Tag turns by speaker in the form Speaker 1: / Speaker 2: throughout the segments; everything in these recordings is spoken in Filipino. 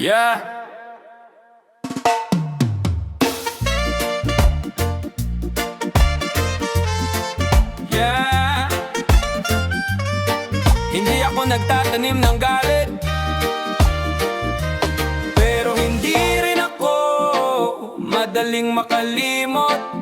Speaker 1: Yeah. Yeah. Hindi ako nagtatanim ng galit, pero hindi rin ako madaling makalimot.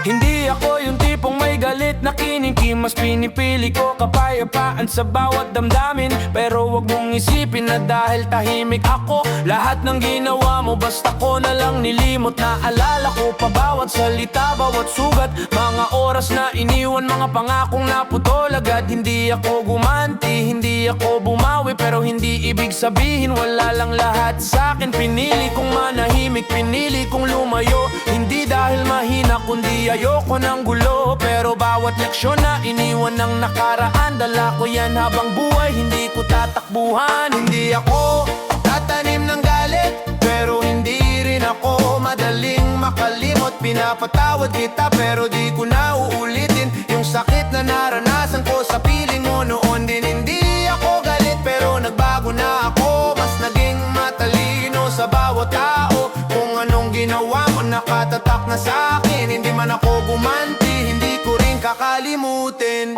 Speaker 1: Hindi ako yung tipong may galit na kinikim. Mas pinipili ko kapayapaan sa bawat damdamin. Pero wag mong isipin na dahil tahimik ako, lahat ng ginawa mo basta ko na lang nilimot. Naalala ko pa bawat salita, bawat sugat, mga oras na iniwan, mga pangakong naputol agad. Hindi ako gumanti, hindi ako bumawi, pero hindi ibig sabihin wala lang lahat sa'kin. Pinili kong manahimik, pinili kong lumayo. Hindi dahil mahina kundi ayoko ng gulo. Pero bawat leksyon na iniwan ng nakaraan, dala ko yan habang buhay, hindi ko tatakbuhan. Hindi ako tatanim ng galit, pero hindi rin ako madaling makalimot. Pinapatawad kita pero di ko na uulitin yung sakit na naranasan ko sa piling mo noon din. Hindi ako galit pero nagbago na ako, mas naging matalino sa bawat tao. Kung anong ginawa mo nakatatak na sa'kin, hindi man ako gumanti, hindi ko rin kakalimutin.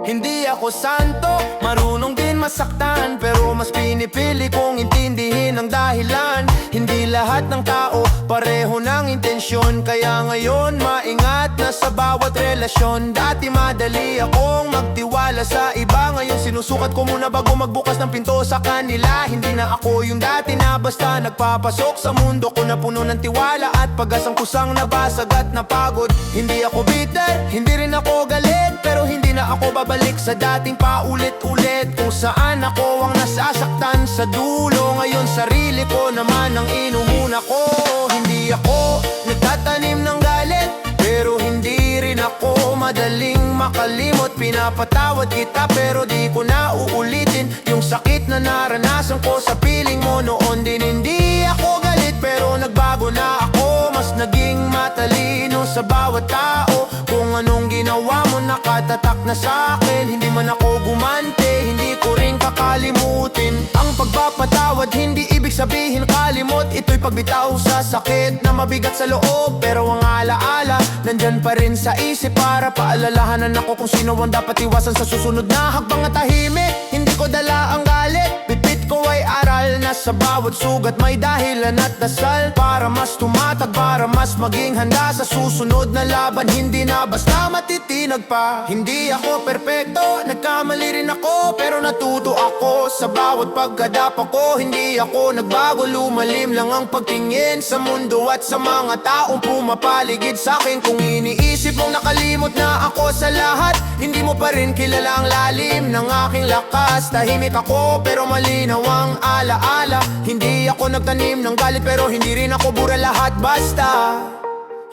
Speaker 1: Hindi ako santo, marunong din masaktan, pero mas pinipili kong intindihin ang dahilan. Hindi lahat ng tao pareho ng intensyon, kaya ngayon maingat na sa bawat relasyon. Dati madali akong magtiwala sa iba, ngayon sinusukat ko muna bago magbukas ng pinto sa kanila. Hindi na ako yung dati na basta nagpapasok sa mundo ko na puno ng tiwala at pag-asang kusang nabasag at napagod. Hindi ako bitter, hindi rin ako galit, pero hindi na ako babalik sa dating paulit-ulit kung saan ako ang nasasaktan sa dulo. Ngayon sarili ko naman ang inuuna ko. Hindi ako nagtatanim ng galit, pero hindi rin ako madaling makalimot. Pinapatawad kita pero di ko na uulitin yung sakit na naranasan ko sa piling mo noon din. Hindi ako galit pero nagbago na ako, mas naging matalino sa bawat tao. Kung anong ginawa mo nakatatak na sa'kin, hindi man ako gumante, hindi ko rin kakalimutin. Ang pagpapatawad hindi ibig sabihin kalimot, ito'y pagbitaw sa sakit na mabigat sa loob. Pero ang alaala nandyan pa rin sa isip para paalalahanan ako kung sino ang dapat iwasan sa susunod na hakbang at tahimik. Hindi ko dala ang galit, bibit ko ay aral na sa bawat sugat may dahilan at dasal, para mas tumatag, para mas maging handa sa susunod na laban. Hindi na basta matitinag pa. Hindi ako perpekto, nagkamali rin ako, pero natuto ako sa bawat pagkadapa ko. Hindi ako nagbago, lumalim lang ang pagtingin sa mundo at sa mga taong pumapaligid sa'kin. Kung iniisip mong nakalimot na ako sa lahat, hindi mo pa rin kilala ang lalim ng aking lakas. Tahimik ako pero malinaw ang alaala. Hindi ako nagtanim ng galit pero hindi rin ako bura lahat basta.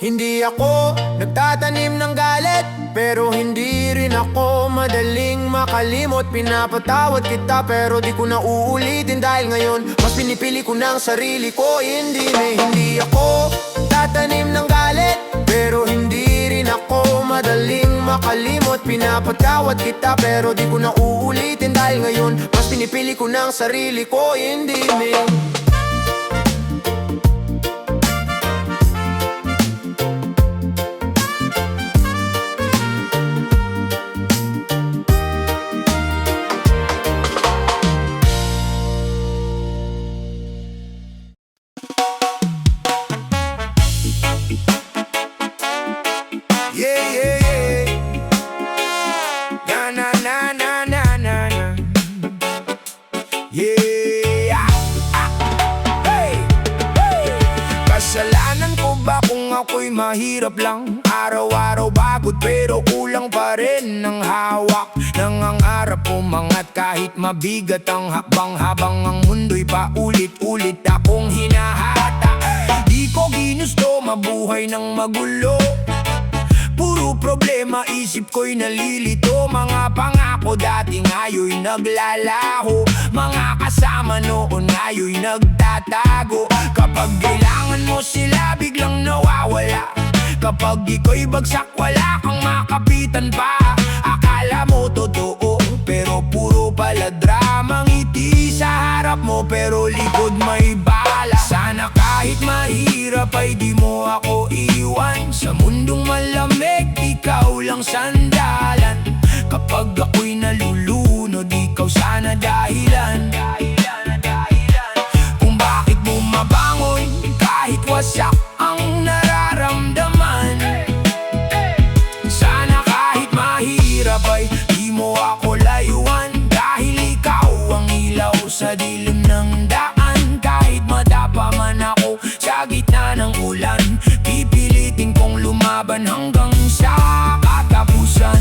Speaker 1: Hindi ako nagtatanim ng galit, pero hindi rin ako madaling makalimot. Pinapatawad kita pero di ko na uulitin, dahil ngayon mas pinipili ko ng sarili ko. Hindi ako tatanim ng galit, pero hindi rin ako madaling makalimot. Pinapatawad kita pero di ko na uulitin, dahil ngayon mas pinipili ko ng sarili ko. Hindi kasalanan ko ba kung ako'y mahirap lang? Araw-araw bagod pero kulang pa rin ang hawak. Nangangarap umangat kahit mabigat ang hakbang, habang ang mundo'y paulit-ulit akong hinahata. Di ko ginusto mabuhay ng magulo, puro problema isip ko'y nalilito. Mga pangako dati ngayon'y naglalaho, mga kasama noon ngayon'y nagtatago. Kapag kailangan mo sila biglang nawawala, kapag ika'y bagsak wala kang makapitan pa. Akala mo totoo pero puro pala drama, ngiti sa harap mo likod may bala. Sana kahit mahirap ay di mo ako iwan. Sa mundong malamig, ikaw lang sandalan. Kapag ako'y nalulunod, ikaw sana dahilan. Kung bakit bumabangon kahit wasak ang nararamdaman. Sana kahit mahirap ay di mo ako layuan. Dahil ikaw ang ilaw sa dilim ng daan. Kahit madapa man ako sa gitna ng ulan, pipilitin kong lumaban hanggang sa katapusan.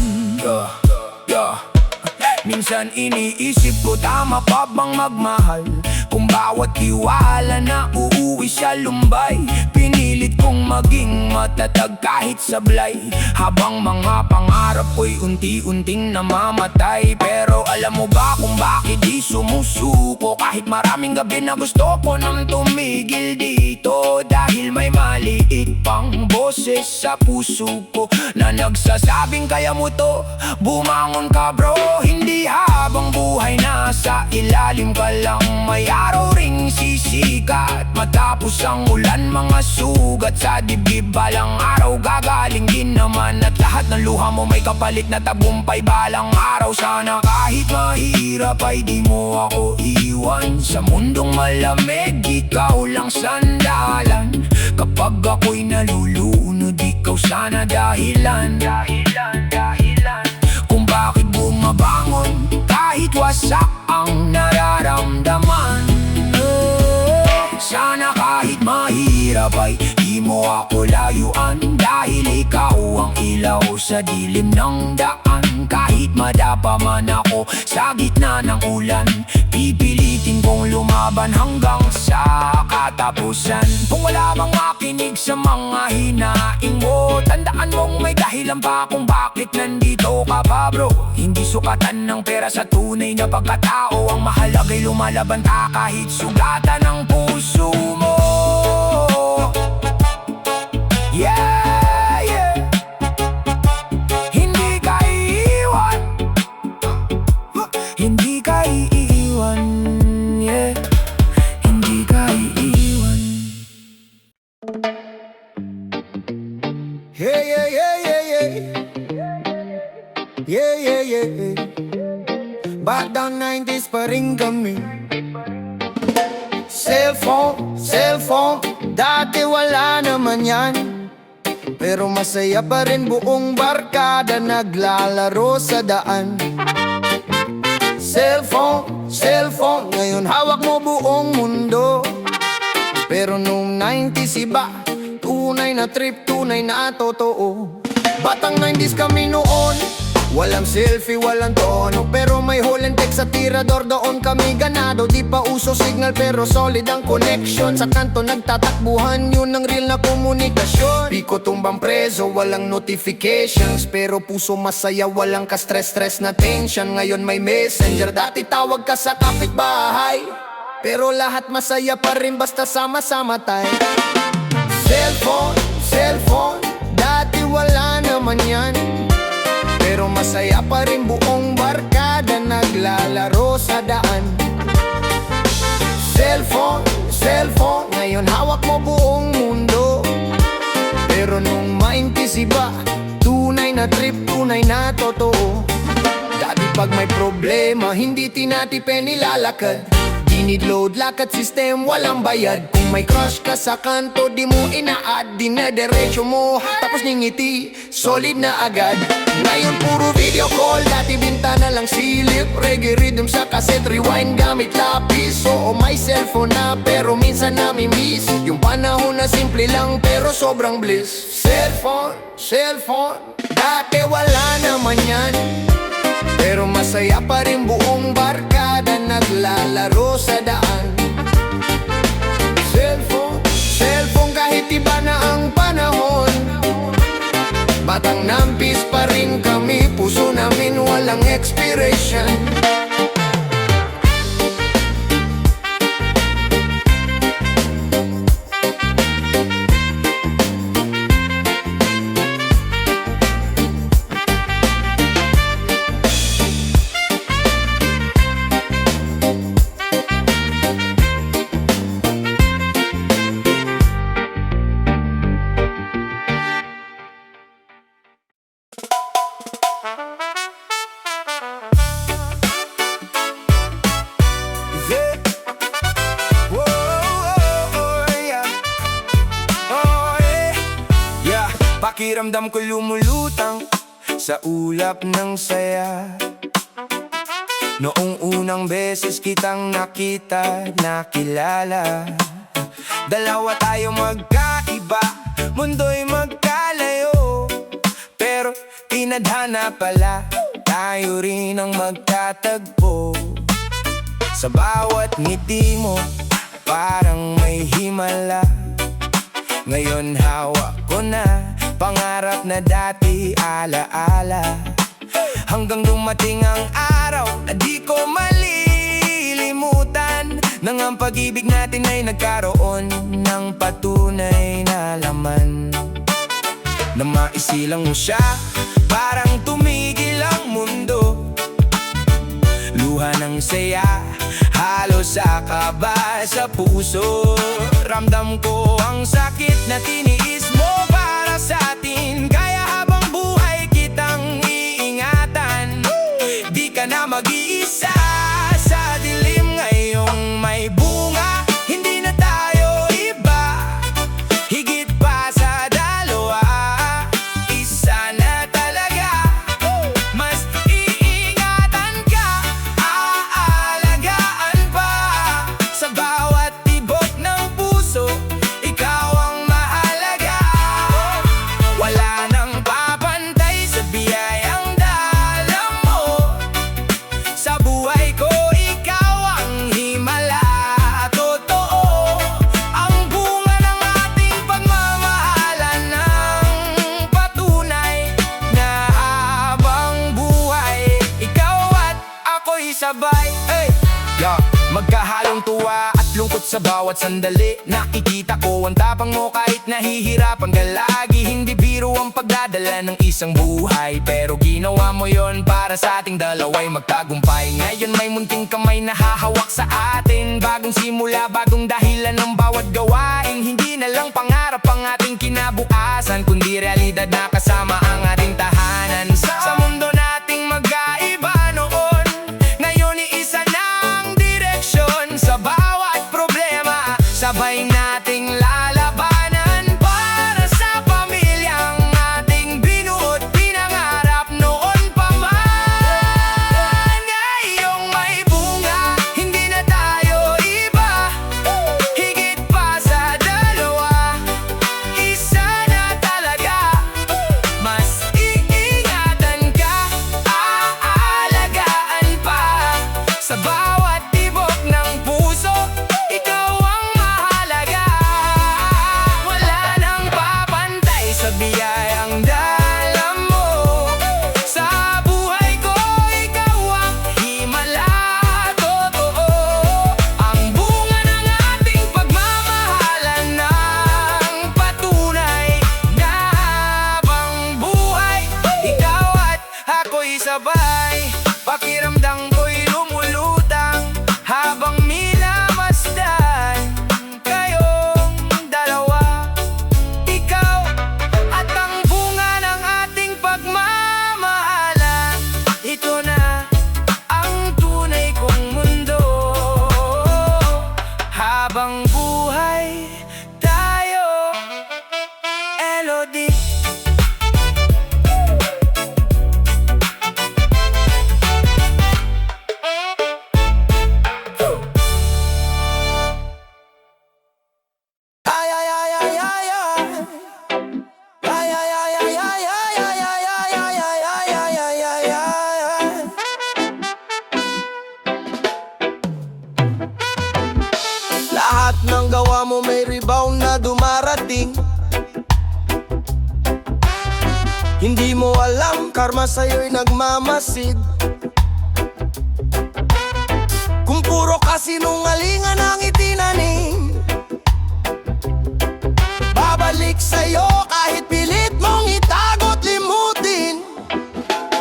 Speaker 1: Minsan iniisip ko, tama pa bang magmahal kung bawat tiwala na uuwi sa lumbay? Pinilit kong maging matatag kahit sablay, habang mga pangarap ko'y unti-unting namamatay. Pero alam mo ba kung bakit di sumusuko? Kahit maraming gabi na gusto ko nang tumigil dito, dahil may maliit pang boses sa puso ko na nagsasabing kaya mo to, bumangon ka bro. Hindi habang buhay nasa ilalim ka lang, may araw ring sisikat. Matapos ang ulan, mga sugat sa dibdib, balang araw gagaling din naman. At lahat ng luha mo may kapalit na tagumpay balang araw. Sana kahit mahirap ay di mo ako iwan. Sa mundong malamig, ikaw lang sandalan. Kapag ako'y nalulunod, ikaw sana dahilan. Kung bakit bumabangon kahit wasak ang nararamdaman. Sana kahit mahirap ay di mo ako layuan. Dahil ikaw ang ilaw sa dilim ng daan. Kahit madapa man ako sa gitna ng ulan, pipilitin kong lumaban hanggang sa katapusan. Kung wala mang makinig sa mga hinaing mo, tandaan mong may dahilan pa kung bakit nandito ka pa bro. Hindi sukatan ng pera sa tunay na pagkatao. Ang mahalaga'y lumalaban ka kahit sugatan ng puso mo. Yeah, yeah. Hindi ka iiwan, hindi ka iiwan, yeah. Hindi ka iiwan. Yeah, yeah, yeah, yeah, yeah. Yeah, yeah, yeah. Back down 90s pa rin kami. Cellphone, dati wala naman yan. Pero masaya pa rin buong barkada naglalaro sa daan. Cellphone, ngayon hawak mo buong mundo. Pero nung 90s iba, tunay na trip, tunay na totoo. Batang 90s kami noon, walang selfie, walang tono, pero may hold and text sa tirador. Doon kami ganado, di pa uso signal pero solid ang connection. Sa kanto nagtatakbuhan, yun ang real na komunikasyon. Piko tumbang preso, walang notifications, pero puso masaya, walang ka-stress-stress na tension. Ngayon may messenger, dati tawag ka sa kapitbahay, pero lahat masaya pa rin basta sama-sama tayo. Cellphone, dati wala naman yan. Pero masaya pa rin buong barkada naglalaro sa daan. Cellphone, ngayon hawak mo buong mundo. Pero nung 90s iba, tunay na trip, tunay na totoo. Dati pag may problema, hindi tinatipe nilalakad. Dinidload, lakad system, walang bayad. Kung may crush ka sa kanto, di mo ina-add, dinediretso mo, tapos ningiti, solid na agad. Ngayon puro video call, dati bintana lang silip. Reggae rhythm sa cassette, rewind gamit lapis. Oo, may cellphone na, pero minsan nami-miss yung panahon na simple lang, pero sobrang bliss. Cellphone, dati wala naman yan. Pero masaya pa rin buong barkada naglalaro sa daan. Cellphone, kahit iba na ang panahon, batang nampis pa rin kami, puso namin walang expiration. Pakiramdam ko lumulutang sa ulap ng saya. Noong unang beses kitang nakita, nakilala. Dalawa tayo magkaiba, mundo'y magkalayo. Pero tinadhana pala, tayo rin ang magtatagpo. Sa bawat ngiti mo, parang may himala. Ngayon hawak ko na, pangarap na dati alaala. Hanggang dumating ang araw na di ko malilimutan, nang ang pag-ibig natin ay nagkaroon ng patunay na laman. Na maisilang mo siya, parang tumigil ang mundo. Luha ng saya, halos sa kaba sa puso. Ramdam ko ang sakit na tiniis mo para sa atin. Kaya habang buhay kitang iingatan, di ka na mag-iisa sa dilim. Ngayong may bunga, hindi na tayo iba. Higit pa sa dalawa, isa na talaga. Mas iingatan ka, aalagaan pa. Sa bawat tibok ng puso, ikaw ang mahalaga. Wala nang papantay sa biyayang dala mo. Sa buhay ko, ikaw ang himala. Totoo ang bunga ng ating pagmamahalan, ng patunay na habang buhay, ikaw at ako'y sabay. Hey! Yeah. Magkahalong tuwa at lungkot sa bawat sandali. Nakikita ko ang tapang mo kahit nahihirapan ka lagi. Hindi biro ang pagdadala ng isang buhay, pero ginawa mo yon para sa ating dalawa'y magtagumpay. Ngayon may munting kamay na hahawak sa atin. Bagong simula, bagong dahilan ng bawat gawain. Hindi na lang pangarap ang ating kinabukasan, kundi realidad na kasama ang ating tahanan. Sa mundo nating magkaiba noon, ngayon iisa ng direksyon. Sa bawat problema, sabay nating lalabanan para sa pamilyang ating binuot, pinangarap noon pa man. Ngayong may bunga, hindi na tayo iba. Higit pa sa dalawa, isa na talaga. Mas iingatan ka, aalagaan pa. Sa bawat tibok ng puso, ikaw ang mahalaga. Wala nang papantay sa biyayang dala mo. Sa buhay ko, ikaw ang himala. Totoo ang bunga ng ating pagmamahalan, ng patunay na habang buhay, ikaw at ako'y sabay. Pakiramdam ko'y lumulutang habang minamasdan kayong dalawa. Ikaw at ang bunga ng ating pagmamahalan. Ito na ang tunay kong mundo. Habang buhay tayo, Elodie.
Speaker 2: Lahat ng gawa mo may rebound na dumarating. Hindi mo alam, karma sa'yo'y nagmamasid. Kung puro kasinungalingan ang itinanim, babalik sa'yo kahit pilit mong itago't limutin.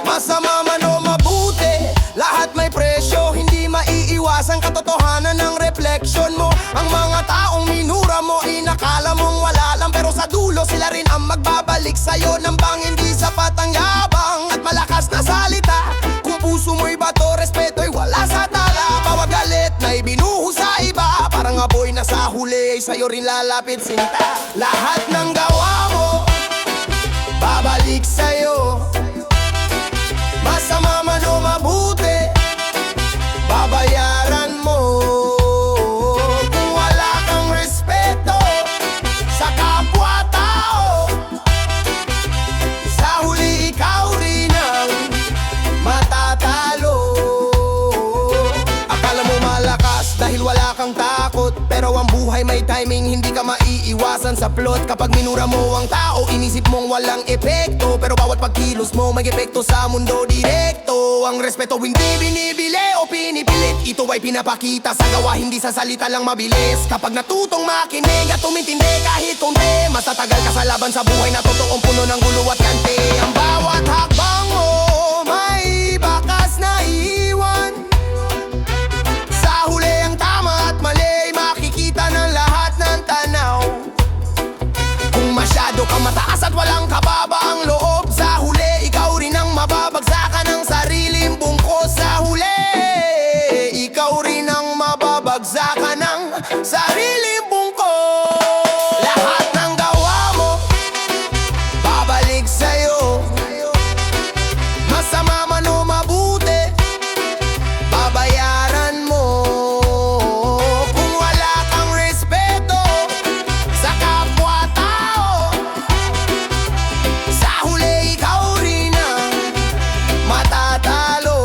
Speaker 2: Masama man o mabuti, lahat may presyo. Hindi maiiwasan katotohanan ng refleksyon mo. Ang mga taong minura mo, inakala mong wala lang, pero sa dulo sila rin ang magbabalik sa'yo. Nang bang hindi sapat ang yabang at malakas na salita. Kung puso mo'y bato, respeto'y wala sa tala. Bawat galit na ibinuho sa iba, parang apoy na sa huli ay sa'yo rin lalapit sinta. Lahat ng gawa mo babalik sa'yo. Masama man o mabuti, babayaran mo. Kung wala kang respeto sa kapwa-tao, sa huli ikaw rin ang matatalo. Akala mo malakas dahil wala kang takot, pero ang buhay may timing, hindi ka maiiwasan sa plot. Kapag minura mo ang tao, inisip mong walang epekto, pero bawat pagkilos mo may epekto sa mundo direkto. Ang respeto hindi binibili o pinipilit, ito ay pinapakita sa gawa, hindi sa salita lang mabilis. Kapag natutong makinig at tumintindi kahit konti, mas tatagal ka sa laban sa buhay na totoong puno ng gulo at kante. Ang bawat hakbang mo may bakas na iiwan, sa huli ang tama at mali makikita ng lahat ng tanaw. Kung masyado kang mataas at walang kababaang loob, sa huli ikaw rin ang mababagsakan ng sariling bungkos. Sa huli ikaw rin ang mababagsakan ng sariling bungkos. Lahat ng gawa mo babalik sa'yo. Masama man o mabuti, babayaran mo. Kung wala kang respeto sa kapwa-tao, sa huli ikaw rin ang matatalo.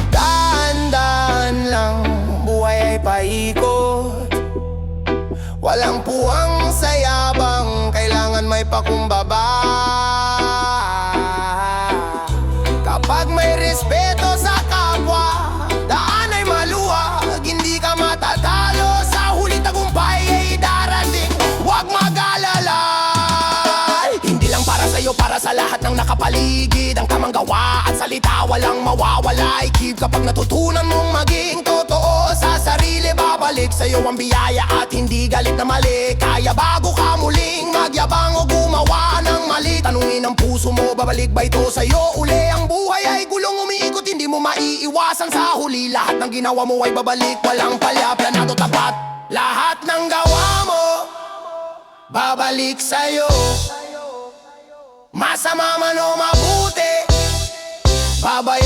Speaker 2: Daan-daan lang, buhay ay paikot. Walang puwang sa yabang, kailangan may pakumbaba. Kapag may respeto sa kapwa, daan ay maluwag, hindi ka matatalo. Sa huli tagumpay ay darating, huwag mag-alala. Hindi lang para sa'yo, para sa lahat ng nakapaligid. Ang tamang gawa at salita walang mawawala. I-keep kapag natutunan mong maging totoo sa sarili, babalik sa'yo ang biyaya at hindi galit na mali. Kaya bago ka muling magyabang o gumawa ng mali, tanungin ang puso mo, babalik ba ito sa'yo uli? Ang buhay ay gulong umiikot, hindi mo maiiwasan sa huli. Lahat ng ginawa mo ay babalik, walang palya, planado tapat. Lahat ng gawa mo babalik sa'yo. Masama man o mabuti, babayaran